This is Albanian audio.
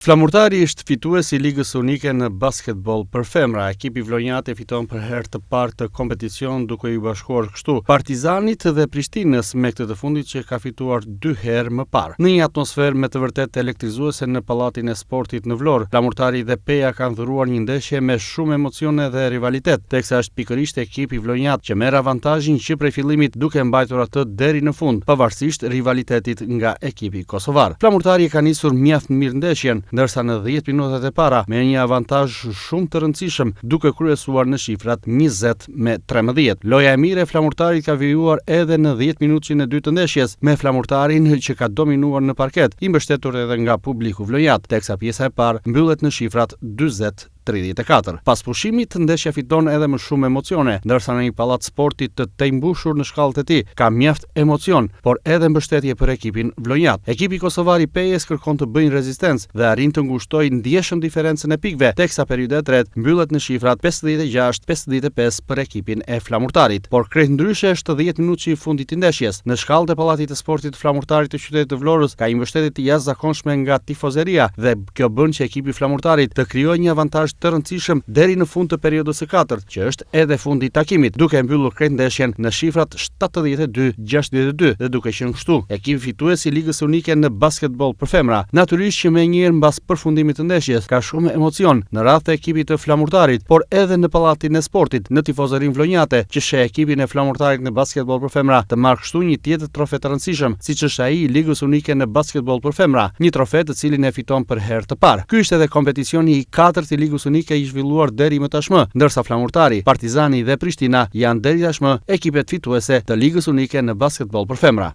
Flamurtari është fituesi i Ligës Unike në basketbol për femra. Ekipi vlonjate fiton për herë të parë të kompeticion duke i bashkuar kështu Partizanit dhe Prishtinës me këtë të fundit që ka fituar 2 herë më parë. Në një atmosferë me të vërtetë elektrizuese në Pallatin e Sportit në Vlorë, Flamurtari dhe Peja kanë dhuruar një ndeshje me shumë emocione dhe rivalitet, teksa është pikërisht ekipi vlonjat që merr avantazhin që prej fillimit duke mbajtur atë deri në fund, pavarësisht rivalitetit nga ekipi kosovar. Flamurtari ka nisur mjaft mirë ndeshjen, ndërsa në 10 minutat e para me një avantazh shumë të rëndësishëm duke kryesuar në shifrat 20-13. Loja e mirë e Flamurtarit ka vijuar edhe në 10 minutin e dytë të ndeshjes, me Flamurtarin që ka dominuar në parket, i mbështetur edhe nga publiku vlonjat, teksa pjesa e parë mbyllet në shifrat 40-34. Pas pushimit, ndeshja fiton edhe më shumë emocione, ndërsa në një pallat sporti të tejmbushur në shkallët e tij ka mjaft emocion, por edhe mbështetje për ekipin vlonjat. Ekipi kosovar i Pejes kërkon të bëjnë rezistencë dhe arrin të ngushtojë ndjeshëm diferencën e pikëve, teksa periudha e tretë mbyllet në shifrat 56-55 për ekipin e Flamurtarit. Por krejt ndryshe është 10 minutë i fundit të ndeshjes. Në shkallët e Pallatit të Sportit të Flamurtarit të qytetit të Vlorës ka një mbështetje të jashtëzakonshme nga tifozeria dhe kjo bën që ekipi Flamurtarit të krijojë një avantazh të rëndësishëm deri në fund të periudhës së katërt, që është edhe fundi i takimit, duke mbyllur krejt ndeshjen në shifrat 72-62 dhe duke qenë kështu ekipi fitues i Ligës Unike në basketbol për femra. Natyrisht që menjëherë mbas përfundimit të ndeshjes ka shumë emocion në radhë të ekipit të Flamurtarit, por edhe në Pallatin e Sportit, në tifozërinë vlonjate, që sheh ekipin e Flamurtarit në basketbol për femra të marrë kështu një tjetër trofe të rëndësishëm, siç është ai i Ligës Unike në basketbol për femra, një trofe të cilin e fiton për herë të parë. Ky është edhe kompeticioni i katërt i Ligës Unike i zhvilluar deri më tashmë, ndërsa Flamurtari, Partizani dhe Prishtina janë deri tashmë ekipet fituese të Ligës Unike në basketbol për femra.